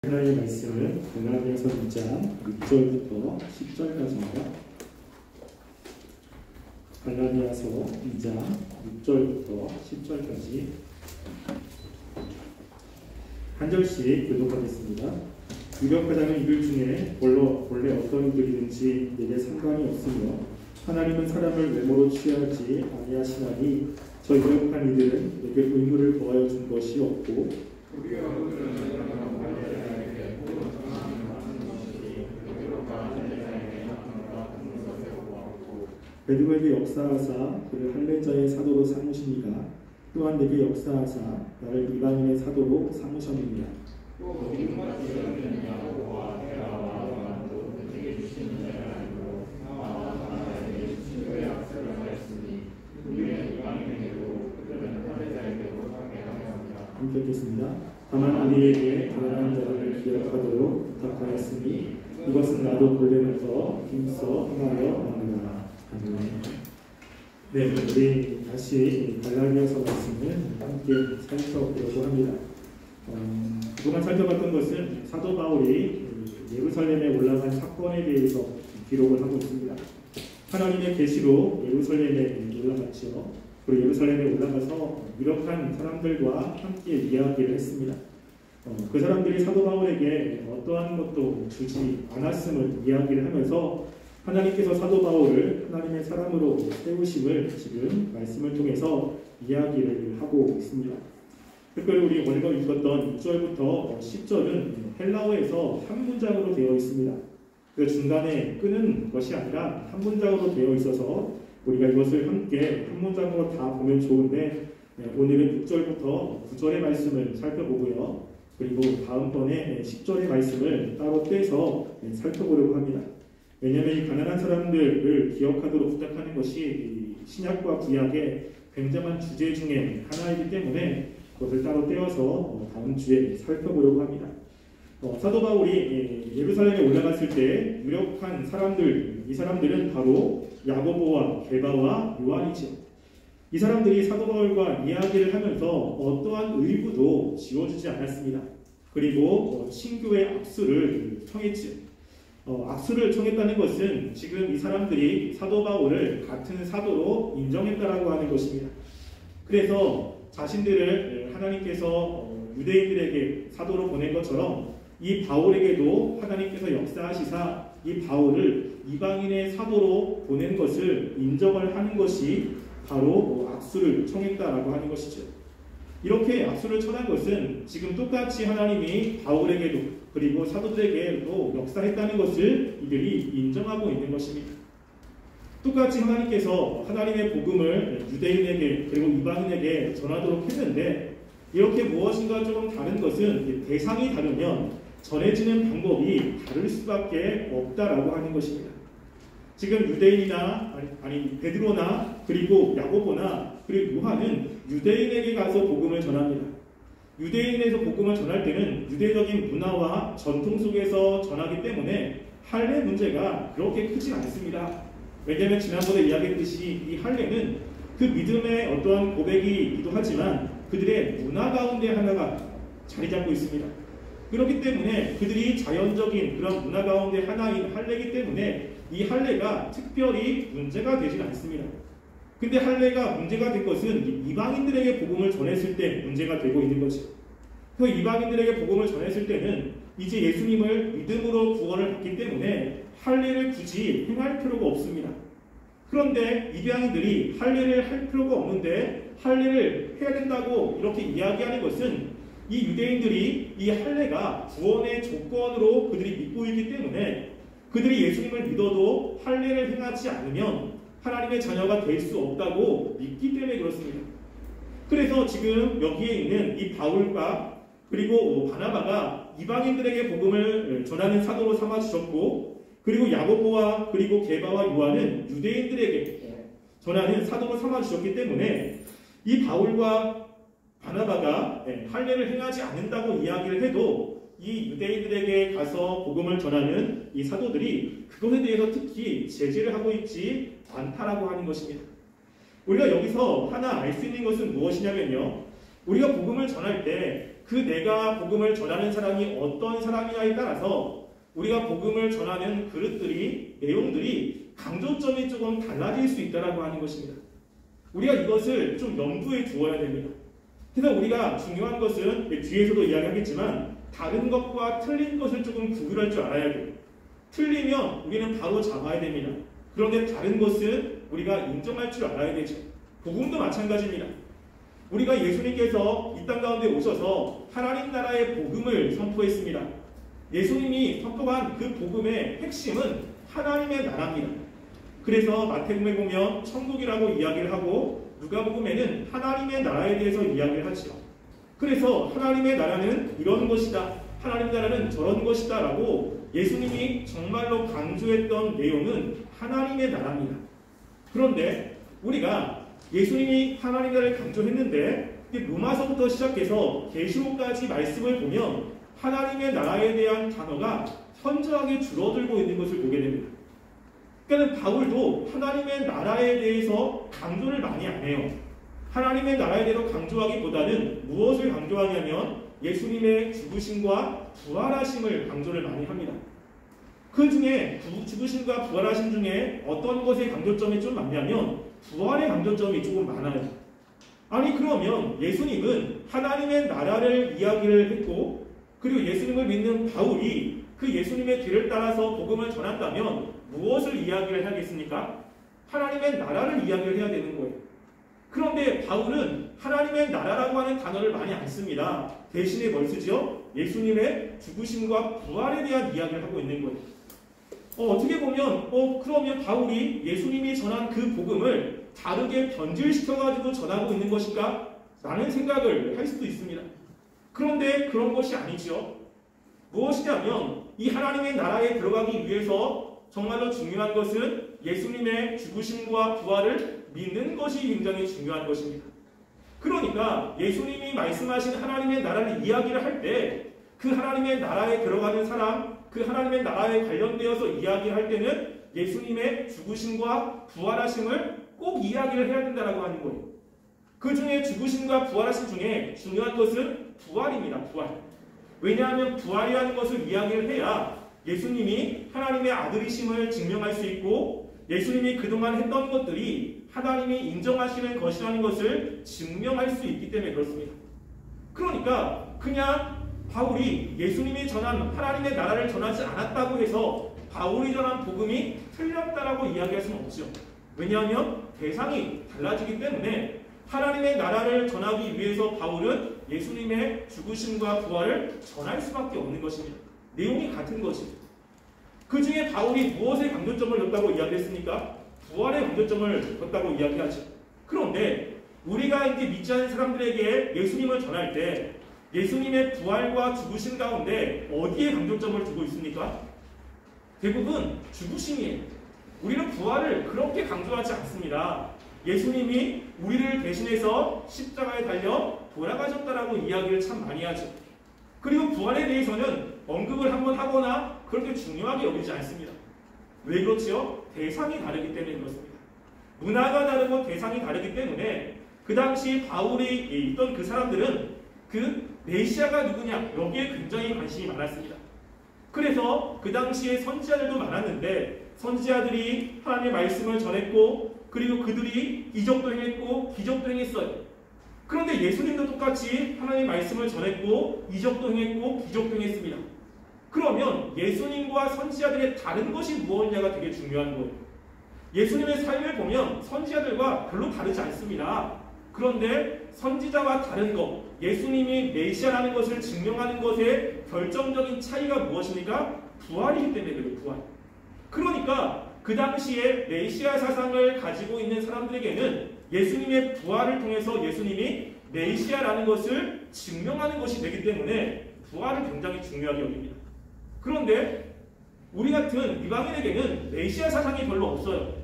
하나님의 말씀은 갈라디아서 2장 6절부터 10절까지입니다. 갈라디아서 2장 6절부터 10절까지 한 절씩 교독하겠습니다. 유력하자는 이들 중에 원래 어떤 이들이든지 내게 상관이 없으며 하나님은 사람을 외모로 취하지 아니하시나니 저 유력한 이들은 내게 의무를 더하여 준 것이 없고 베드로에게 역사하사 그를 할례자의 사도로 삼으시니가 또한 내게 역사하사 나를 이방인의 사도로 삼으셨느니라. 함께 읽겠습니다. 다만 우리에게 가난한 자들을 기억하도록 부탁하였으니 이것은 나도 본래부터 힘써 행하여 왔느니라. 네, 우리 다시 갈라디아서 말씀을 함께 살펴보려고 합니다. 그동안 살펴봤던 것은 사도 바울이 예루살렘에 올라간 사건에 대해서 기록을 하고 있습니다. 하나님의 계시로 예루살렘에 올라갔죠. 그리고 예루살렘에 올라가서 유력한 사람들과 함께 이야기를 했습니다. 그 사람들이 사도 바울에게 어떠한 것도 주지 않았음을 이야기를 하면서 하나님께서 사도 바울을 하나님의 사람으로 세우심을 지금 말씀을 통해서 이야기를 하고 있습니다. 특별히 우리 오늘 읽었던 6절부터 10절은 헬라어에서 한 문장으로 되어 있습니다. 그 중간에 끊은 것이 아니라 한 문장으로 되어 있어서 우리가 이것을 함께 한 문장으로 다 보면 좋은데 오늘은 6절부터 9절의 말씀을 살펴보고요. 그리고 다음번에 10절의 말씀을 따로 떼서 살펴보려고 합니다. 왜냐하면 이 가난한 사람들을 기억하도록 부탁하는 것이 신약과 구약의 굉장한 주제 중에 하나이기 때문에 그것을 따로 떼어서 다음 주에 살펴보려고 합니다. 사도 바울이 예루살렘에 올라갔을 때 유력한 사람들, 이 사람들은 바로 야고보와 게바와 요한이죠. 이 사람들이 사도 바울과 이야기를 하면서 어떠한 의무도 지어주지 않았습니다. 그리고 신교의 악수를 청했죠. 악수를 청했다는 것은 지금 이 사람들이 사도 바울을 같은 사도로 인정했다라고 하는 것입니다. 그래서 자신들을 하나님께서 유대인들에게 사도로 보낸 것처럼 이 바울에게도 하나님께서 역사하시사 이 바울을 이방인의 사도로 보낸 것을 인정을 하는 것이 바로 악수를 청했다라고 하는 것이죠. 이렇게 악수를 청한 것은 지금 똑같이 하나님이 바울에게도 그리고 사도들에게도 역사했다는 것을 이들이 인정하고 있는 것입니다. 똑같이 하나님께서 하나님의 복음을 유대인에게 그리고 이방인에게 전하도록 했는데 이렇게 무엇인가 조금 다른 것은 대상이 다르면 전해지는 방법이 다를 수밖에 없다라고 하는 것입니다. 지금 유대인이나 아니 베드로나 그리고 야고보나 그리고 요한은 유대인에게 가서 복음을 전합니다. 유대인에서 복음을 전할 때는 유대적인 문화와 전통 속에서 전하기 때문에 할례 문제가 그렇게 크지 않습니다. 왜냐하면 지난번에 이야기했듯이 이 할례는 그 믿음의 어떠한 고백이기도 하지만 그들의 문화 가운데 하나가 자리 잡고 있습니다. 그렇기 때문에 그들이 자연적인 그런 문화 가운데 하나인 할례이기 때문에 이 할례가 특별히 문제가 되진 않습니다. 근데 할례가 문제가 된 것은 이방인들에게 복음을 전했을 때 문제가 되고 있는 거죠. 그 이방인들에게 복음을 전했을 때는 이제 예수님을 믿음으로 구원을 받기 때문에 할례를 굳이 행할 필요가 없습니다. 그런데 이방인들이 할례를 할 필요가 없는데 할례를 해야 된다고 이렇게 이야기하는 것은 이 유대인들이 이 할례가 구원의 조건으로 그들이 믿고 있기 때문에 그들이 예수님을 믿어도 할례를 행하지 않으면 하나님의 자녀가 될 수 없다고 믿기 때문에 그렇습니다. 그래서 지금 여기에 있는 이 바울과 그리고 바나바가 이방인들에게 복음을 전하는 사도로 삼아주셨고 그리고 야고보와 그리고 게바와 요한은 유대인들에게 전하는 사도로 삼아주셨기 때문에 이 바울과 바나바가 할례를 행하지 않는다고 이야기를 해도 이 유대인들에게 가서 복음을 전하는 이 사도들이 그것에 대해서 특히 제재를 하고 있지 않다라고 하는 것입니다. 우리가 여기서 하나 알 수 있는 것은 무엇이냐면요. 우리가 복음을 전할 때 그 내가 복음을 전하는 사람이 어떤 사람이냐에 따라서 우리가 복음을 전하는 그릇들이, 내용들이 강조점이 조금 달라질 수 있다고 하는 것입니다. 우리가 이것을 좀 염두에 두어야 됩니다. 그래서 우리가 중요한 것은 뒤에서도 이야기하겠지만 다른 것과 틀린 것을 조금 구별할 줄 알아야 돼요. 틀리면 우리는 바로 잡아야 됩니다. 그런데 다른 것은 우리가 인정할 줄 알아야 되죠. 복음도 마찬가지입니다. 우리가 예수님께서 이 땅 가운데 오셔서 하나님 나라의 복음을 선포했습니다. 예수님이 선포한 그 복음의 핵심은 하나님의 나라입니다. 그래서 마태복음에 보면 천국이라고 이야기를 하고 누가복음에는 하나님의 나라에 대해서 이야기를 하죠. 그래서 하나님의 나라는 이런 것이다, 하나님 나라는 저런 것이다 라고 예수님이 정말로 강조했던 내용은 하나님의 나라입니다. 그런데 우리가 예수님이 하나님 나라를 강조했는데 로마서부터 시작해서 계시록까지 말씀을 보면 하나님의 나라에 대한 단어가 현저하게 줄어들고 있는 것을 보게 됩니다. 그러니까 바울도 하나님의 나라에 대해서 강조를 많이 안 해요. 하나님의 나라에 대해서 강조하기보다는 무엇을 강조하냐면 예수님의 죽으심과 부활하심을 강조를 많이 합니다. 그 중에 죽으심과 부활하심 중에 어떤 것의 강조점이 좀 많냐면 부활의 강조점이 조금 많아요. 아니 그러면 예수님은 하나님의 나라를 이야기를 했고 그리고 예수님을 믿는 바울이 그 예수님의 길을 따라서 복음을 전한다면 무엇을 이야기를 해야겠습니까? 하나님의 나라를 이야기를 해야 되는 거예요. 그런데 바울은 하나님의 나라라고 하는 단어를 많이 안 씁니다. 대신에 뭘 쓰죠? 예수님의 죽으심과 부활에 대한 이야기를 하고 있는 거예요. 어떻게 보면 그러면 바울이 예수님이 전한 그 복음을 다르게 변질시켜가지고 전하고 있는 것인가? 라는 생각을 할 수도 있습니다. 그런데 그런 것이 아니죠. 무엇이냐면 이 하나님의 나라에 들어가기 위해서 정말로 중요한 것은 예수님의 죽으심과 부활을 믿는 것이 굉장히 중요한 것입니다. 그러니까 예수님이 말씀하신 하나님의 나라를 이야기를 할 때 그 하나님의 나라에 들어가는 사람, 그 하나님의 나라에 관련되어서 이야기할 때는 예수님의 죽으심과 부활하심을 꼭 이야기를 해야 된다고 하는 거예요. 그 중에 죽으심과 부활하심 중에 중요한 것은 부활입니다. 부활. 왜냐하면 부활이라는 것을 이야기를 해야 예수님이 하나님의 아들이심을 증명할 수 있고 예수님이 그동안 했던 것들이 하나님이 인정하시는 것이라는 것을 증명할 수 있기 때문에 그렇습니다. 그러니까 그냥 바울이 예수님이 전한 하나님의 나라를 전하지 않았다고 해서 바울이 전한 복음이 틀렸다라고 이야기할 수는 없죠. 왜냐하면 대상이 달라지기 때문에 하나님의 나라를 전하기 위해서 바울은 예수님의 죽으심과 부활을 전할 수밖에 없는 것입니다. 내용이 같은 것이죠. 그 중에 바울이 무엇에 강조점을 뒀다고 이야기했습니까? 부활에 강조점을 뒀다고 이야기하죠. 그런데 우리가 이제 믿지 않는 사람들에게 예수님을 전할 때 예수님의 부활과 죽으심 가운데 어디에 강조점을 두고 있습니까? 대부분 죽으심이에요. 우리는 부활을 그렇게 강조하지 않습니다. 예수님이 우리를 대신해서 십자가에 달려 돌아가셨다라고 이야기를 참 많이 하죠. 그리고 부활에 대해서는 언급을 한번 하거나 그렇게 중요하게 여기지 않습니다. 왜 그렇지요? 대상이 다르기 때문에 그렇습니다. 문화가 다르고 대상이 다르기 때문에 그 당시 바울이 있던 그 사람들은 그 메시아가 누구냐 여기에 굉장히 관심이 많았습니다. 그래서 그 당시에 선지자들도 많았는데 선지자들이 하나님의 말씀을 전했고 그리고 그들이 이적도 행했고 기적도 행했어요. 그런데 예수님도 똑같이 하나님의 말씀을 전했고 이적도 행했고 기적도 행했습니다. 그러면 예수님과 선지자들의 다른 것이 무엇이냐가 되게 중요한 거예요. 예수님의 삶을 보면 선지자들과 별로 다르지 않습니다. 그런데 선지자와 다른 것, 예수님이 메시아라는 것을 증명하는 것의 결정적인 차이가 무엇입니까? 부활이기 때문에 그래요. 부활. 그러니까 그 당시에 메시아 사상을 가지고 있는 사람들에게는 예수님의 부활을 통해서 예수님이 메시아라는 것을 증명하는 것이 되기 때문에 부활을 굉장히 중요하게 여깁니다. 그런데 우리 같은 이방인에게는 메시아 사상이 별로 없어요.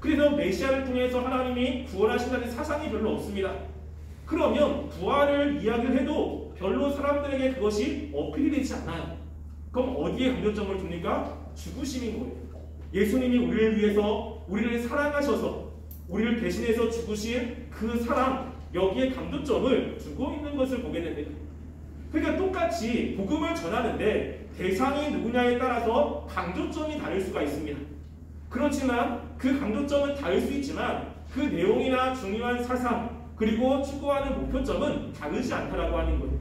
그래서 메시아를 통해서 하나님이 구원하신다는 사상이 별로 없습니다. 그러면 부활을 이야기를 해도 별로 사람들에게 그것이 어필이 되지 않아요. 그럼 어디에 강조점을 둡니까? 죽으심인 거예요. 예수님이 우리를 위해서 우리를 사랑하셔서 우리를 대신해서 죽으신 그 사랑, 여기에 강조점을 두고 있는 것을 보게 됩니다. 그러니까 똑같이 복음을 전하는데 대상이 누구냐에 따라서 강조점이 다를 수가 있습니다. 그렇지만 그 강조점은 다를 수 있지만 그 내용이나 중요한 사상 그리고 추구하는 목표점은 다르지 않다라고 하는 거예요.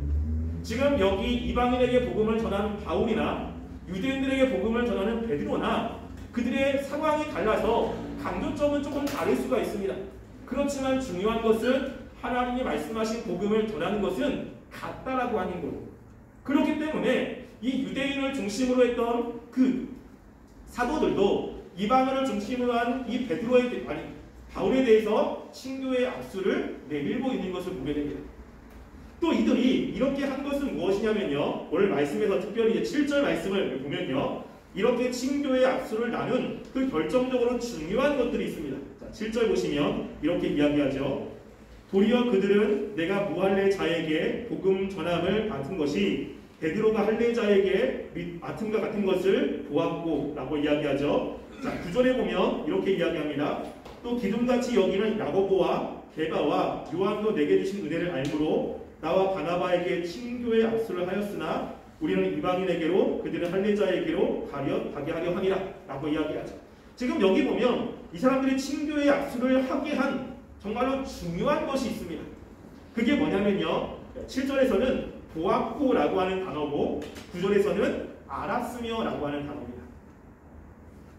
지금 여기 이방인에게 복음을 전하는 바울이나 유대인들에게 복음을 전하는 베드로나 그들의 상황이 달라서 강조점은 조금 다를 수가 있습니다. 그렇지만 중요한 것은 하나님이 말씀하신 복음을 전하는 것은 같다라고 하는 거예요. 그렇기 때문에 이 유대인을 중심으로 했던 그 사도들도 이방인을 중심으로 한 이 바울에 대해서 친교의 악수를 내밀고 있는 것을 보게 됩니다. 또 이들이 이렇게 한 것은 무엇이냐면요. 오늘 말씀에서 특별히 7절 말씀을 보면요. 이렇게 친교의 악수를 나눈 그 결정적으로 중요한 것들이 있습니다. 자, 7절 보시면 이렇게 이야기하죠. 도리어 그들은 내가 무할례자에게 복음 전함을 맡은 것이 베드로가 할례자에게 맡음과 같은 것을 보았고 라고 이야기하죠. 자, 9절에 보면 이렇게 이야기합니다. 또 기둥같이 여기는 야고보와 게바와 요한도 내게 주신 은혜를 알므로 나와 바나바에게 친교의 악수를 하였으나 우리는 이방인에게로 그들은 할례자에게로 가게 하려 함이라 라고 이야기하죠. 지금 여기 보면 이 사람들이 친교의 악수를 하게 한 정말로 중요한 것이 있습니다. 그게 뭐냐면요. 7절에서는 보았고라고 하는 단어고 9절에서는 알았으며 라고 하는 단어입니다.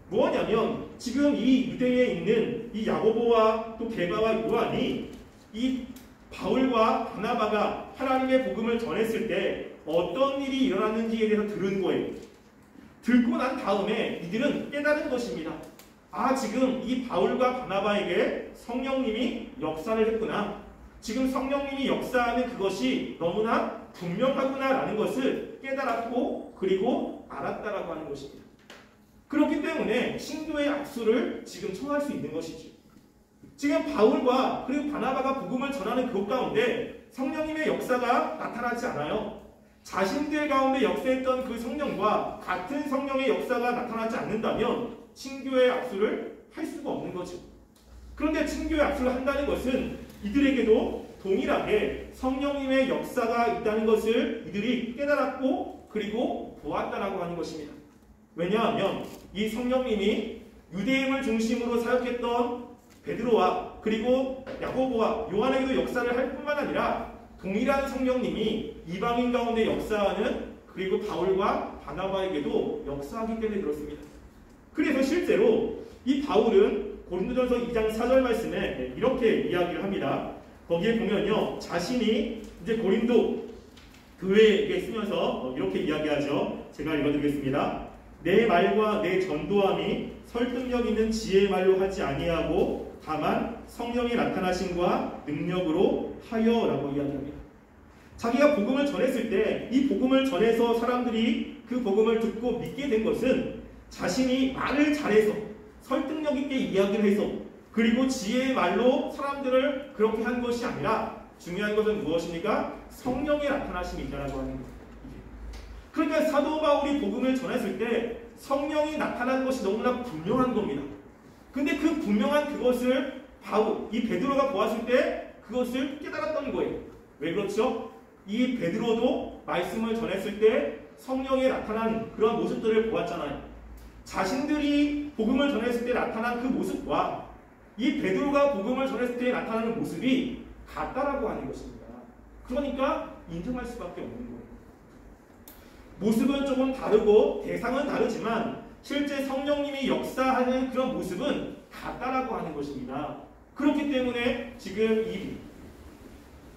뭐냐면 지금 이 유대에 있는 이 야고보와 또 게바와 요한이 이 바울과 바나바가 하나님의 복음을 전했을 때 어떤 일이 일어났는지에 대해서 들은 거예요. 듣고 난 다음에 이들은 깨달은 것입니다. 아, 지금 이 바울과 바나바에게 성령님이 역사를 했구나. 지금 성령님이 역사하는 그것이 너무나 분명하구나라는 것을 깨달았고 그리고 알았다라고 하는 것입니다. 그렇기 때문에 친교의 악수를 지금 청할 수 있는 것이죠. 지금 바울과 그리고 바나바가 복음을 전하는 그것 가운데 성령님의 역사가 나타나지 않아요. 자신들 가운데 역사했던 그 성령과 같은 성령의 역사가 나타나지 않는다면 친교의 악수를 할 수가 없는 거죠. 그런데 친교의 악수를 한다는 것은 이들에게도 동일하게 성령님의 역사가 있다는 것을 이들이 깨달았고 그리고 보았다라고 하는 것입니다. 왜냐하면 이 성령님이 유대인을 중심으로 사역했던 베드로와 그리고 야고보와 요한에게도 역사를 할 뿐만 아니라 동일한 성령님이 이방인 가운데 역사하는 그리고 바울과 바나바에게도 역사하기 때문에 그렇습니다. 그래서 실제로 이 바울은 고린도전서 2장 4절 말씀에 이렇게 이야기를 합니다. 거기에 보면요. 자신이 이제 고린도 교회에게 쓰면서 이렇게 이야기하죠. 제가 읽어드리겠습니다. 내 말과 내 전도함이 설득력 있는 지혜의 말로 하지 아니하고 다만 성령이 나타나심과 능력으로 하여라고 이야기합니다. 자기가 복음을 전했을 때 이 복음을 전해서 사람들이 그 복음을 듣고 믿게 된 것은 자신이 말을 잘해서 설득력 있게 이야기를 해서 그리고 지혜의 말로 사람들을 그렇게 한 것이 아니라 중요한 것은 무엇입니까? 성령의 나타나심이 있다라고 하는 거예요. 그러니까 사도 바울이 복음을 전했을 때 성령이 나타난 것이 너무나 분명한 겁니다. 근데 그 분명한 그것을 이 베드로가 보았을 때 그것을 깨달았던 거예요. 왜 그렇죠? 이 베드로도 말씀을 전했을 때 성령이 나타난 그런 모습들을 보았잖아요. 자신들이 복음을 전했을 때 나타난 그 모습과 이 베드로가 복음을 전했을 때 나타나는 모습이 같다라고 하는 것입니다. 그러니까 인정할 수밖에 없는 거예요. 모습은 조금 다르고 대상은 다르지만 실제 성령님이 역사하는 그런 모습은 같다라고 하는 것입니다. 그렇기 때문에 지금 이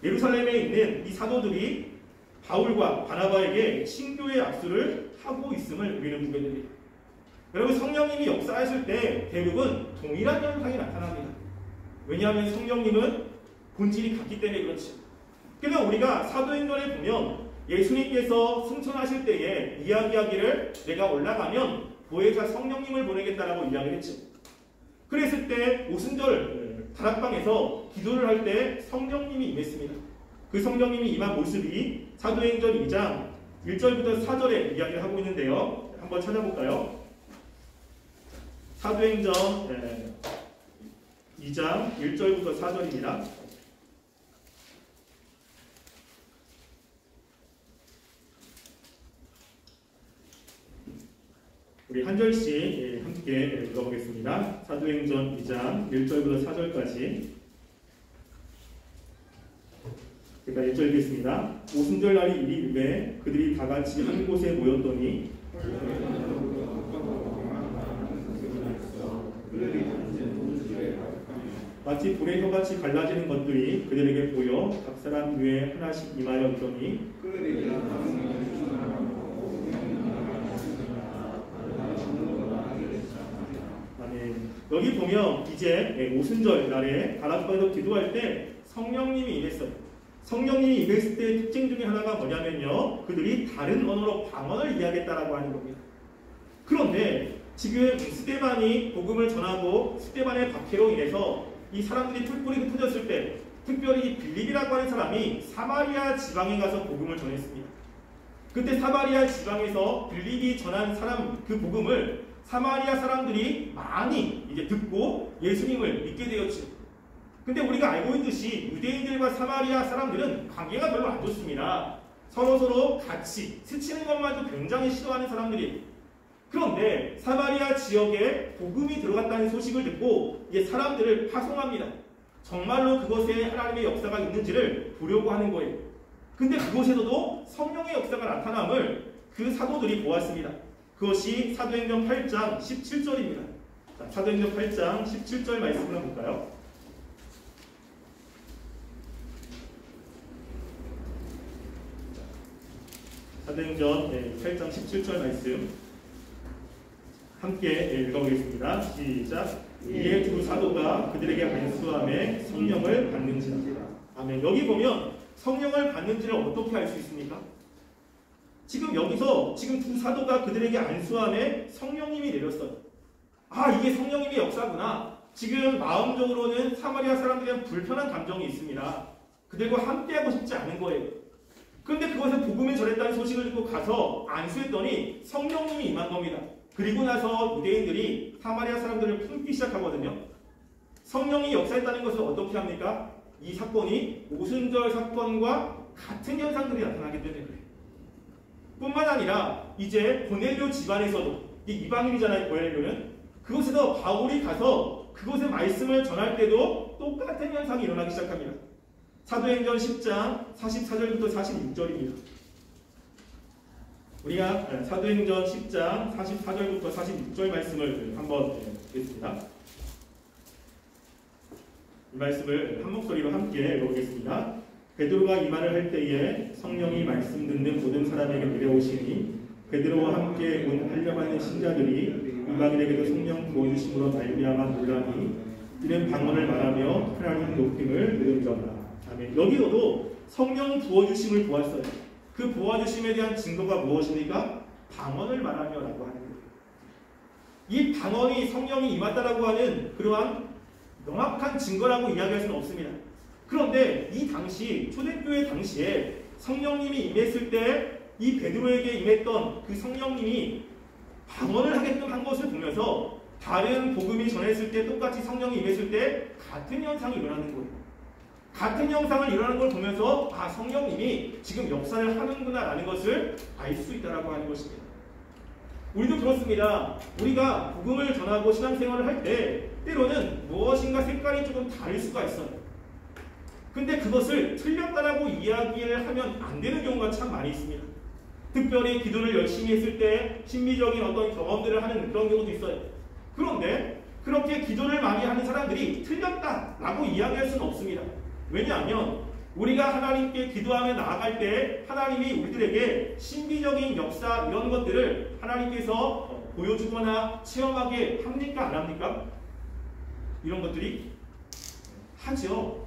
예루살렘에 있는 이 사도들이 바울과 바나바에게 친교의 악수를 하고 있음을 우리는 보게 됩니다. 여러분, 성령님이 역사하실 때 대부분 동일한 현상이 나타납니다. 왜냐하면 성령님은 본질이 같기 때문에 그렇죠. 그래서 우리가 사도행전에 보면 예수님께서 승천하실 때에 이야기하기를 내가 올라가면 보혜사 성령님을 보내겠다라고 이야기를 했죠. 그랬을 때 오순절 다락방에서 기도를 할 때 성령님이 임했습니다. 그 성령님이 임한 모습이 사도행전 2장 1절부터 4절에 이야기를 하고 있는데요. 한번 찾아볼까요? 사도행전 2장 1절부터 4절입니다. 우리 한 절씩 함께 읽어보겠습니다. 사도행전 2장 1절부터 4절까지. 그러니까 1절 읽겠습니다. 오순절 날이 이리 이르매 그들이 다 같이 한 곳에 모였더니 마치 불의 혀같이 갈라지는 것들이 그들에게 보여 각 사람 위에 하나씩 임하여 있더니 아멘. 여기 보면 이제 오순절 날에 다락방에서 기도할 때 성령님이 임했어요. 성령님이 임했을 때의 특징 중에 하나가 뭐냐면요, 그들이 다른 언어로 방언을 이야기했다라고 하는 겁니다. 그런데 지금 스데반이 복음을 전하고 스데반의 박해로 인해서 이 사람들이 뿔뿔이 흩어졌을 때 특별히 빌립이라고 하는 사람이 사마리아 지방에 가서 복음을 전했습니다. 그때 사마리아 지방에서 빌립이 전한 사람 그 복음을 사마리아 사람들이 많이 이제 듣고 예수님을 믿게 되었죠. 근데 우리가 알고 있듯이 유대인들과 사마리아 사람들은 관계가 별로 안 좋습니다. 서로 같이 스치는 것만도 굉장히 싫어하는 사람들이에요. 그런데 사마리아 지역에 복음이 들어갔다는 소식을 듣고 이제 사람들을 파송합니다. 정말로 그것에 하나님의 역사가 있는지를 보려고 하는 거예요. 근데 그곳에서도 성령의 역사가 나타남을 그 사도들이 보았습니다. 그것이 사도행전 8장 17절입니다. 자, 사도행전 8장 17절 말씀을 한번 볼까요? 사도행전 8장 17절 말씀 함께 읽어보겠습니다. 시작. 이에 두 사도가 그들에게 안수함에 성령을 받는지라. 아멘. 여기 보면 성령을 받는지를 어떻게 알 수 있습니까? 지금 여기서 지금 두 사도가 그들에게 안수함에 성령님이 내렸어요. 아, 이게 성령님의 역사구나. 지금 마음적으로는 사마리아 사람들은 불편한 감정이 있습니다. 그들과 함께하고 싶지 않은 거예요. 그런데 그것을 복음을 전했다는 소식을 듣고 가서 안수했더니 성령님이 임한 겁니다. 그리고 나서 유대인들이 사마리아 사람들을 품기 시작하거든요. 성령이 역사했다는 것을 어떻게 합니까? 이 사건이 오순절 사건과 같은 현상들이 나타나기 때문에 그래요. 뿐만 아니라 이제 고넬료 집안에서도 이방인이잖아요. 고넬료는 그곳에서 바울이 가서 그곳의 말씀을 전할 때도 똑같은 현상이 일어나기 시작합니다. 사도행전 10장 44절부터 46절입니다. 우리가 사도행전 10장 44절부터 46절 말씀을 한번 보겠습니다. 이 말씀을 한 목소리로 함께 읽어보겠습니다. 베드로가 이 말을 할 때에 성령이 말씀 듣는 모든 사람에게 내려오시니 베드로와 함께 온 할려하는 신자들이 이방인에게도 성령 부어주심으로 말미암아 놀라니 이는 방언을 말하며 하나님 높임을 누르더라. 아멘. 여기서도 성령 부어주심을 보았어요. 그 부어주심에 대한 증거가 무엇입니까? 방언을 말하며라고 하는 거예요. 이 방언이 성령이 임했다라고 하는 그러한 명확한 증거라고 이야기할 수는 없습니다. 그런데 이 당시 초대교회 당시에 성령님이 임했을 때 이 베드로에게 임했던 그 성령님이 방언을 하게끔 한 것을 보면서 다른 복음이 전했을 때 똑같이 성령이 임했을 때 같은 현상이 일어나는 거예요. 같은 현상을 일어나는 걸 보면서 아, 성령님이 지금 역사를 하는구나 라는 것을 알 수 있다라고 하는 것입니다. 우리도 그렇습니다. 우리가 복음을 전하고 신앙생활을 할 때 때로는 무엇인가 색깔이 조금 다를 수가 있어요. 근데 그것을 틀렸다라고 이야기를 하면 안 되는 경우가 참 많이 있습니다. 특별히 기도를 열심히 했을 때 신비적인 어떤 경험들을 하는 그런 경우도 있어요. 그런데 그렇게 기도를 많이 하는 사람들이 틀렸다라고 이야기할 수는 없습니다. 왜냐하면 우리가 하나님께 기도하며 나아갈 때 하나님이 우리들에게 신비적인 역사 이런 것들을 하나님께서 보여주거나 체험하게 합니까? 안 합니까? 이런 것들이 하죠.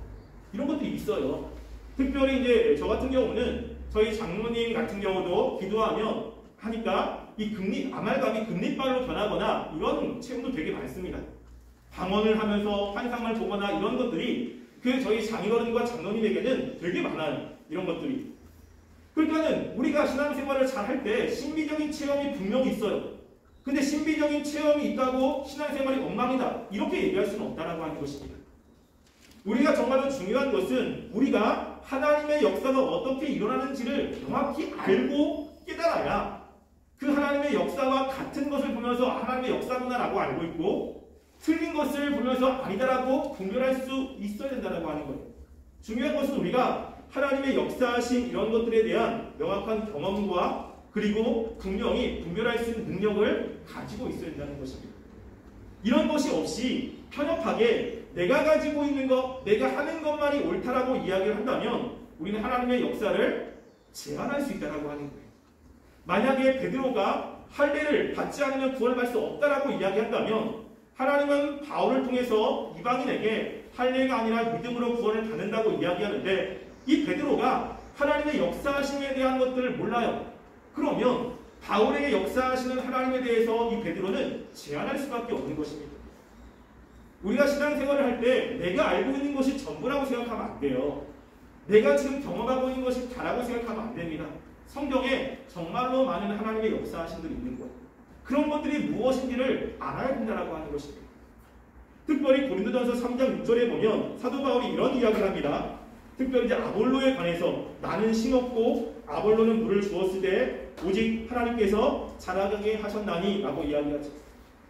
이런 것들이 있어요. 특별히 이제 저 같은 경우는 저희 장모님 같은 경우도 기도하면 하니까 이 아말감이 금리발로 변하거나 이런 체험도 되게 많습니다. 방언을 하면서 환상을 보거나 이런 것들이 그 저희 장인어른과 장로님에게는 되게 많아요. 이런 것들이. 그러니까는 우리가 신앙생활을 잘 할 때 신비적인 체험이 분명히 있어요. 근데 신비적인 체험이 있다고 신앙생활이 엉망이다. 이렇게 얘기할 수는 없다라고 하는 것입니다. 우리가 정말로 중요한 것은 우리가 하나님의 역사가 어떻게 일어나는지를 정확히 알고 깨달아야 그 하나님의 역사와 같은 것을 보면서 하나님의 역사구나라고 알고 있고 틀린 것을 보면서 아니다라고 분별할 수 있어야 된다고 하는 거예요. 중요한 것은 우리가 하나님의 역사하신 이런 것들에 대한 명확한 경험과 그리고 분명히 분별할 수 있는 능력을 가지고 있어야 된다는 것입니다. 이런 것이 없이 편협하게 내가 가지고 있는 것, 내가 하는 것만이 옳다라고 이야기를 한다면 우리는 하나님의 역사를 제한할 수 있다고 하는 거예요. 만약에 베드로가 할례를 받지 않으면 구원을 받을 수 없다라고 이야기한다면 하나님은 바울을 통해서 이방인에게 할례가 아니라 믿음으로 구원을 받는다고 이야기하는데 이 베드로가 하나님의 역사하심에 대한 것들을 몰라요. 그러면 바울에게 역사하시는 하나님에 대해서 이 베드로는 제한할 수밖에 없는 것입니다. 우리가 신앙생활을 할 때 내가 알고 있는 것이 전부라고 생각하면 안 돼요. 내가 지금 경험하고 있는 것이 다라고 생각하면 안 됩니다. 성경에 정말로 많은 하나님의 역사하심들이 있는 거예요. 그런 것들이 무엇인지를 알아야 된다고 하는 것입니다. 특별히 고린도전서 3장 6절에 보면 사도 바울이 이런 이야기를 합니다. 특별히 이제 아볼로에 관해서 나는 심었고 아볼로는 물을 주었을 때 오직 하나님께서 자라게 하셨나니 라고 이야기하죠.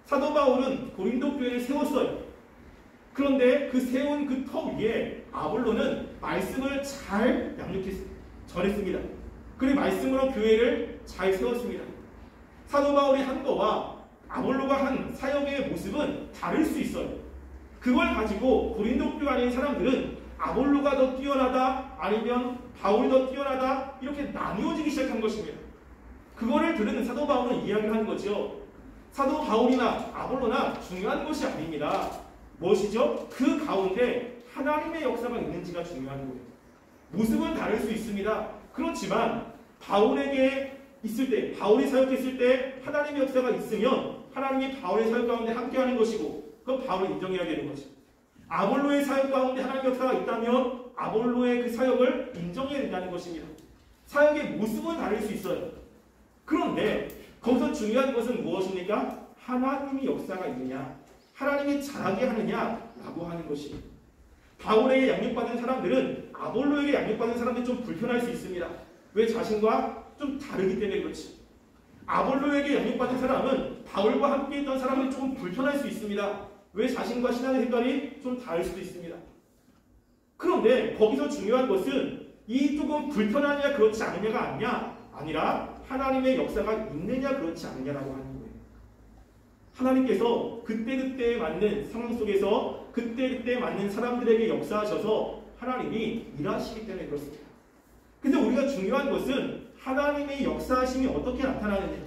사도 바울은 고린도 교회를 세웠어요. 그런데 그 세운 그 터 위에 아볼로는 말씀을 잘 전했습니다. 그리고 말씀으로 교회를 잘 세웠습니다. 사도 바울이 한 거와 아볼로가 한 사역의 모습은 다를 수 있어요. 그걸 가지고 고린도 교회 안에 사람들은 아볼로가 더 뛰어나다 아니면 바울이 더 뛰어나다 이렇게 나뉘어지기 시작한 것입니다. 그거를 들은 사도 바울은 이야기를 하는 거죠. 사도 바울이나 아볼로나 중요한 것이 아닙니다. 무엇이죠? 그 가운데 하나님의 역사가 있는지가 중요한 거예요. 모습은 다를 수 있습니다. 그렇지만 바울에게 있을 때, 바울이 사역했을 때 하나님의 역사가 있으면 하나님이 바울의 사역 가운데 함께하는 것이고 그건 바울을 인정해야 되는 거죠. 아볼로의 사역 가운데 하나님의 역사가 있다면 아볼로의 그 사역을 인정해야 된다는 것입니다. 사역의 모습은 다를 수 있어요. 그런데 거기서 중요한 것은 무엇입니까? 하나님의 역사가 있느냐, 하나님이 잘하게 하느냐라고 하는 것입니다. 바울에게 양육받은 사람들은 아볼로에게 양육받은 사람들이 좀 불편할 수 있습니다. 왜? 자신과 좀 다르기 때문에 그렇지. 아볼로에게 양육받은 사람은 바울과 함께 있던 사람은 조금 불편할 수 있습니다. 왜? 자신과 신앙의 색깔이 좀 다를 수도 있습니다. 그런데 거기서 중요한 것은 이 조금 불편하냐 그렇지 않느냐가 아니라 하나님의 역사가 있느냐 그렇지 않느냐라고 하는 거예요. 하나님께서 그때그때에 맞는 상황 속에서 그때그때에 맞는 사람들에게 역사하셔서 하나님이 일하시기 때문에 그렇습니다. 근데 우리가 중요한 것은 하나님의 역사하심이 어떻게 나타나느냐,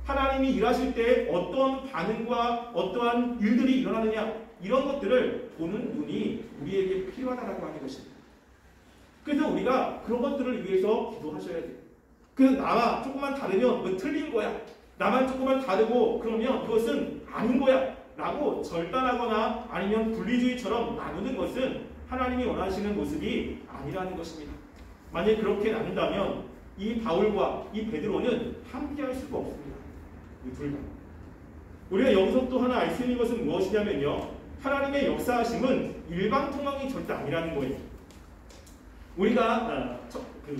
하나님이 일하실 때 어떤 반응과 어떠한 일들이 일어나느냐, 이런 것들을 보는 눈이 우리에게 필요하다고 하는 것입니다. 그래서 우리가 그런 것들을 위해서 기도하셔야 돼요. 그래서 나와 조금만 다르면 뭐 틀린 거야, 나만 조금만 다르고 그러면 그것은 아닌 거야 라고 절단하거나 아니면 분리주의처럼 나누는 것은 하나님이 원하시는 모습이 아니라는 것입니다. 만약 그렇게 나눈다면 이 바울과 이 베드로는 함께 할 수가 없습니다. 이 둘 다. 우리가 여기서 또 하나 알 수 있는 것은 무엇이냐면요, 하나님의 역사하심은 일방통행이 절대 아니라는 거예요. 우리가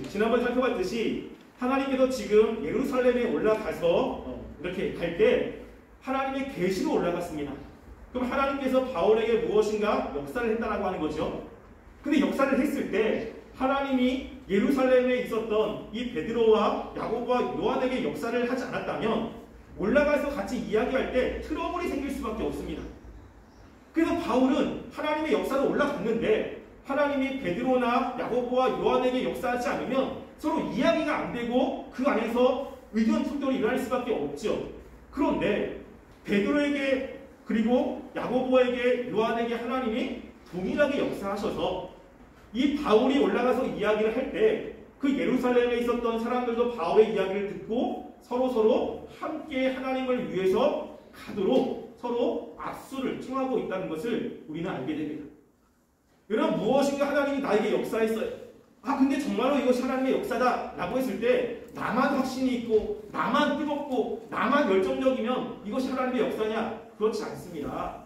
지난번에 살펴봤듯이 하나님께서 지금 예루살렘에 올라가서 이렇게 갈 때 하나님의 계시로 올라갔습니다. 그럼 하나님께서 바울에게 무엇인가 역사를 했다라고 하는 거죠. 근데 역사를 했을 때 하나님이 예루살렘에 있었던 이 베드로와 야고보와 요한에게 역사를 하지 않았다면 올라가서 같이 이야기할 때 트러블이 생길 수밖에 없습니다. 그래서 바울은 하나님의 역사로 올라갔는데 하나님이 베드로나 야고보와 요한에게 역사하지 않으면 서로 이야기가 안 되고 그 안에서 의견 충돌이 일어날 수밖에 없죠. 그런데 베드로에게 그리고 야고보에게 요한에게 하나님이 동일하게 역사하셔서 이 바울이 올라가서 이야기를 할 때 그 예루살렘에 있었던 사람들도 바울의 이야기를 듣고 서로 함께 하나님을 위해서 가도록 서로 악수를 청하고 있다는 것을 우리는 알게 됩니다. 여러분, 무엇인가 하나님이 나에게 역사했어요. 근데 정말로 이것이 하나님의 역사다 라고 했을 때 나만 확신이 있고 나만 뜨겁고 나만 열정적이면 이것이 하나님의 역사냐? 그렇지 않습니다.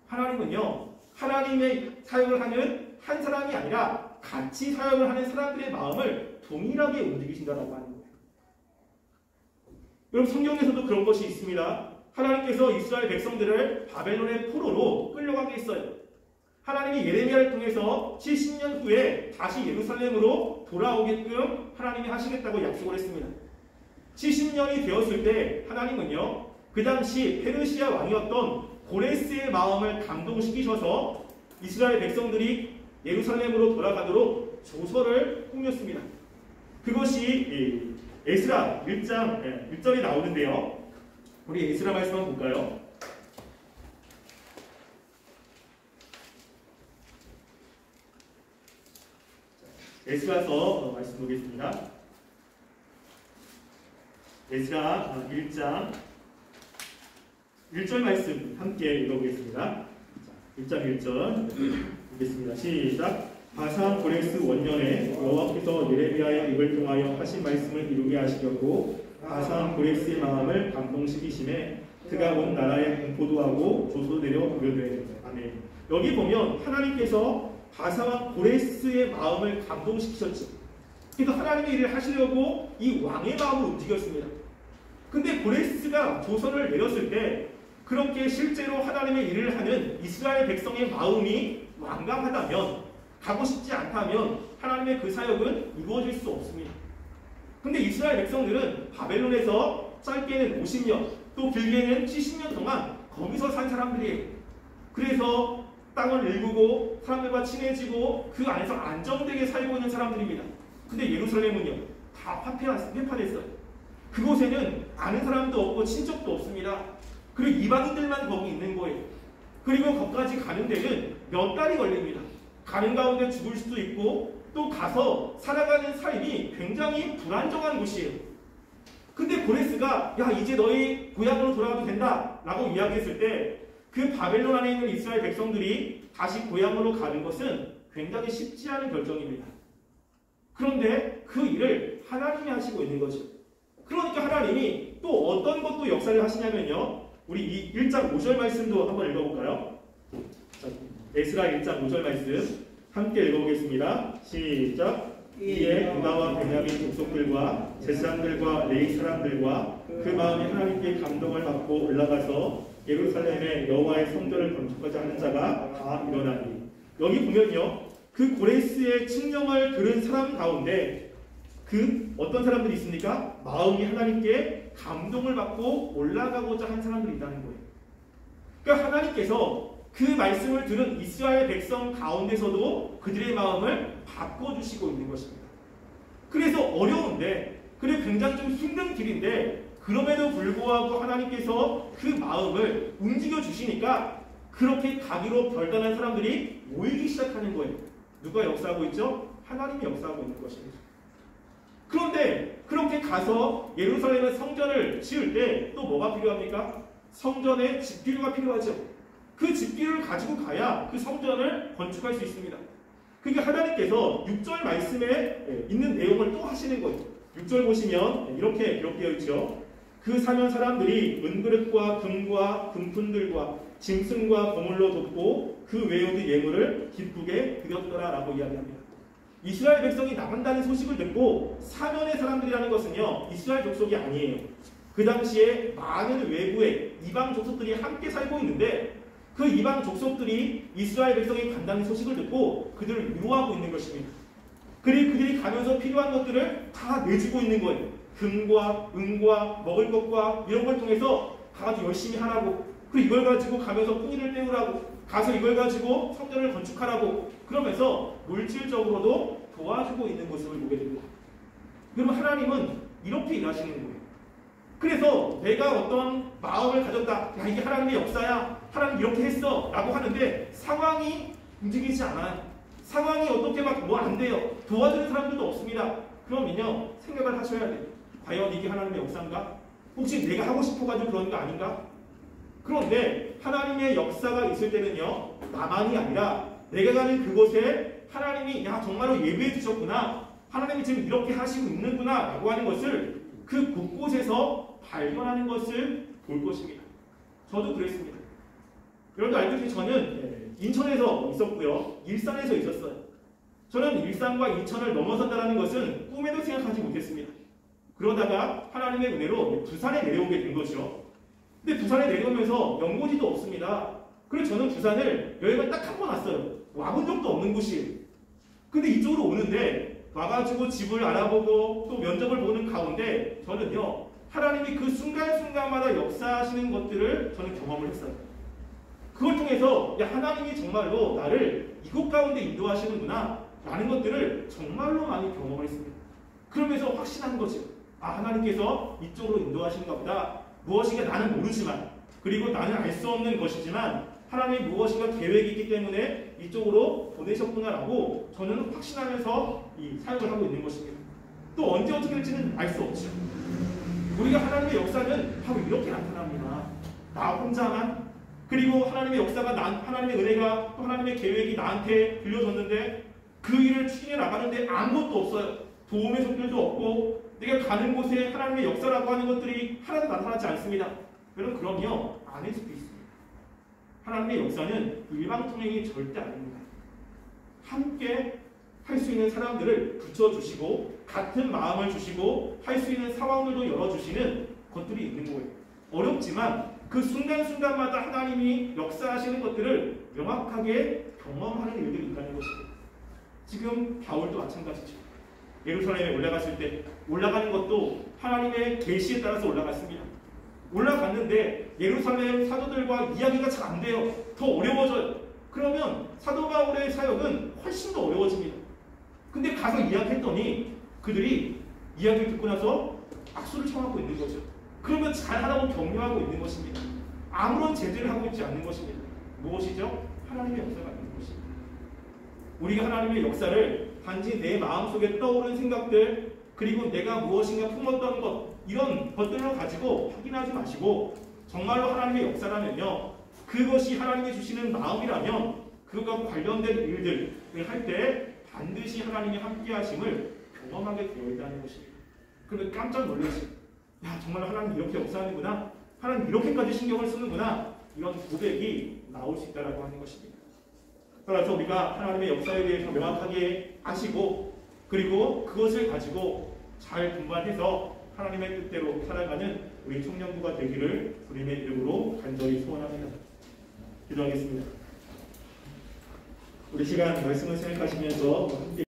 하나님은요, 하나님의 사역을 하는 한 사람이 아니라 같이 사역을 하는 사람들의 마음을 동일하게 움직이신다고 하는 거예요. 여러분 성경에서도 그런 것이 있습니다. 하나님께서 이스라엘 백성들을 바벨론의 포로로 끌려가게 했어요. 하나님이 예레미야를 통해서 70년 후에 다시 예루살렘으로 돌아오게끔 하나님이 하시겠다고 약속을 했습니다. 70년이 되었을 때 하나님은요, 그 당시 페르시아 왕이었던 고레스의 마음을 감동시키셔서 이스라엘 백성들이 예루살렘으로 돌아가도록 조서를 꾸몄습니다. 그것이 에스라 1장 1절이 나오는데요. 우리 에스라 말씀 한번 볼까요? 에스라서 말씀 보겠습니다. 에스라 1장 1절 말씀 함께 읽어보겠습니다. 1장 1절 보겠습니다. 시작. 바산 고레스 원년에 여호와께서 예레미야의 입을 통하여 하신 말씀을 이루게 하시려고 바산 고레스의 마음을 감동시키심에 그가 온 나라에 공포도 하고 조소 내려 우려되. 아멘. 여기 보면 하나님께서 바사왕 고레스의 마음을 감동시키셨죠. 그래서 하나님의 일을 하시려고 이 왕의 마음을 움직였습니다. 근데 고레스가 조서를 내렸을 때 그렇게 실제로 하나님의 일을 하는 이스라엘 백성의 마음이 완강하다면, 가고 싶지 않다면 하나님의 그 사역은 이루어질 수 없습니다. 근데 이스라엘 백성들은 바벨론에서 짧게는 50년, 또 길게는 70년 동안 거기서 산 사람들이에요. 그래서 땅을 일구고 사람들과 친해지고 그 안에서 안정되게 살고 있는 사람들입니다. 근데 예루살렘은요, 다 회파됐어요. 그곳에는 아는 사람도 없고 친척도 없습니다. 그리고 이방인들만 거기 있는 거예요. 그리고 거기까지 가는 데는 몇 달이 걸립니다. 가는 가운데 죽을 수도 있고 또 가서 살아가는 삶이 굉장히 불안정한 곳이에요. 근데 고레스가 야 이제 너희 고향으로 돌아가도 된다 라고 이야기했을 때 그 바벨론 안에 있는 이스라엘 백성들이 다시 고향으로 가는 것은 굉장히 쉽지 않은 결정입니다. 그런데 그 일을 하나님이 하시고 있는 거죠. 그러니까 하나님이 또 어떤 것도 역사를 하시냐면요, 우리 이 1장 5절 말씀도 한번 읽어볼까요? 자, 에스라 1장 5절 말씀 함께 읽어보겠습니다. 시작. 이에 유다와 베냐민 족속들과 제사장들과 레위 사람들과 그 마음이 하나님께 감동을 받고 올라가서 예루살렘에 여호와의 성전을 건축하자 하는 자가 다 일어나니. 여기 보면요, 그 고레스의 칙령을 들은 사람 가운데 그 어떤 사람들이 있습니까? 마음이 하나님께 감동을 받고 올라가고자 한 사람들이 있다는 거예요. 그러니까 하나님께서 그 말씀을 들은 이스라엘 백성 가운데서도 그들의 마음을 바꿔주시고 있는 것입니다. 그래서 어려운데, 그리고 굉장히 좀 힘든 길인데, 그럼에도 불구하고 하나님께서 그 마음을 움직여 주시니까 그렇게 가기로 결단한 사람들이 모이기 시작하는 거예요. 누가 역사하고 있죠? 하나님이 역사하고 있는 것입니다. 그런데 그렇게 가서 예루살렘의 성전을 지을 때 또 뭐가 필요합니까? 성전에 집기류가 필요하죠. 그 집기류를 가지고 가야 그 성전을 건축할 수 있습니다. 그러니까 하나님께서 6절 말씀에 있는 내용을 또 하시는 거예요. 6절 보시면 이렇게 기록되어 있죠. 그 사면 사람들이 은그릇과 금과 금품들과 짐승과 보물로 돕고 그 외우드 예물을 기쁘게 드렸더라 라고 이야기합니다. 이스라엘 백성이 나간다는 소식을 듣고 사면의 사람들이라는 것은요, 이스라엘 족속이 아니에요. 그 당시에 많은 외부의 이방 족속들이 함께 살고 있는데 그 이방 족속들이 이스라엘 백성이 간다는 소식을 듣고 그들을 위로하고 있는 것입니다. 그리고 그들이 가면서 필요한 것들을 다 내주고 있는 거예요. 금과 은과 먹을 것과 이런 걸 통해서 가서 열심히 하라고, 그리고 이걸 가지고 가면서 풍의를 때우라고, 가서 이걸 가지고 성전을 건축하라고, 그러면서 물질적으로도 도와주고 있는 모습을 보게 됩니다. 그러면 하나님은 이렇게 일하시는 거예요. 그래서 내가 어떤 마음을 가졌다, 야 이게 하나님의 역사야, 하나님 이렇게 했어 라고 하는데 상황이 움직이지 않아요. 상황이 어떻게 막 뭐 안 돼요. 도와주는 사람들도 없습니다. 그러면요, 생각을 하셔야 돼요. 과연 이게 하나님의 역사인가? 혹시 내가 하고 싶어가지고 그런 거 아닌가? 그런데 하나님의 역사가 있을 때는요, 나만이 아니라 내가 가는 그곳에 하나님이 야 정말로 예배해 주셨구나, 하나님이 지금 이렇게 하시고 있는구나 라고 하는 것을 그 곳곳에서 발견하는 것을 볼 것입니다. 저도 그랬습니다. 여러분도 알다시피 저는 인천에서 있었고요, 일산에서 있었어요. 저는 일산과 인천을 넘어선다는 것은 꿈에도 생각하지 못했습니다. 그러다가 하나님의 은혜로 부산에 내려오게 된 거죠. 근데 부산에 내려오면서 연고지도 없습니다. 그래서 저는 부산을 여행을 딱 한 번 왔어요. 와본 적도 없는 곳이에요. 근데 이쪽으로 오는데 와가지고 집을 알아보고 또 면접을 보는 가운데 저는요, 하나님이 그 순간순간마다 역사하시는 것들을 저는 경험을 했어요. 그걸 통해서 야, 하나님이 정말로 나를 이곳 가운데 인도하시는구나 라는 것들을 정말로 많이 경험을 했습니다. 그러면서 확신한 거죠. 아, 하나님께서 이쪽으로 인도하시는가 보다. 무엇인가 나는 모르지만, 그리고 나는 알 수 없는 것이지만 하나님이 무엇인가 계획이 있기 때문에 이쪽으로 보내셨구나라고 저는 확신하면서 이 사역을 하고 있는 것입니다. 또 언제 어떻게 될지는 알 수 없죠. 우리가 하나님의 역사는 바로 이렇게 나타납니다. 나 혼자만, 그리고 하나님의 역사가 하나님의 은혜가 또 하나님의 계획이 나한테 들려줬는데 그 일을 추진해 나가는데 아무것도 없어요. 도움의 손길도 없고 내가 가는 곳에 하나님의 역사라고 하는 것들이 하나도 나타나지 않습니다. 여러분, 그럼요, 아닐 수도 있습니다. 하나님의 역사는 일방통행이 절대 아닙니다. 함께 할 수 있는 사람들을 붙여주시고 같은 마음을 주시고 할 수 있는 상황들도 열어주시는 것들이 있는 거예요. 어렵지만 그 순간순간마다 하나님이 역사하시는 것들을 명확하게 경험하는 일들이 있다는 것입니다. 지금 바울도 마찬가지죠. 예루살렘에 올라갔을 때 올라가는 것도 하나님의 계시에 따라서 올라갔습니다. 올라갔는데 예루살렘 사도들과 이야기가 잘 안 돼요. 더 어려워져요. 그러면 사도 바울의 사역은 훨씬 더 어려워집니다. 근데 가서 이야기했더니 그들이 이야기를 듣고 나서 악수를 청하고 있는 거죠. 그러면 잘하라고 격려하고 있는 것입니다. 아무런 제재를 하고 있지 않는 것입니다. 무엇이죠? 하나님의 역사가 있는 것입니다. 우리가 하나님의 역사를 단지 내 마음속에 떠오른 생각들, 그리고 내가 무엇인가 품었던 것, 이런 것들로 가지고 확인하지 마시고 정말로 하나님의 역사라면요, 그것이 하나님이 주시는 마음이라면 그것과 관련된 일들을 할 때 반드시 하나님이 함께 하심을 경험하게 되어 있다는 것입니다. 그러면 깜짝 놀라시, 야, 정말 하나님 이렇게 역사하는구나, 하나님 이렇게까지 신경을 쓰는구나, 이런 고백이 나올 수 있다고 하는 것입니다. 따라서 우리가 하나님의 역사에 대해서 명확하게 아시고 그리고 그것을 가지고 잘 분반해서 하나님의 뜻대로 살아가는 우리 청년부가 되기를 주님의 이름으로 간절히 소원합니다. 기도하겠습니다. 우리 시간 말씀을 생각하시면서 함께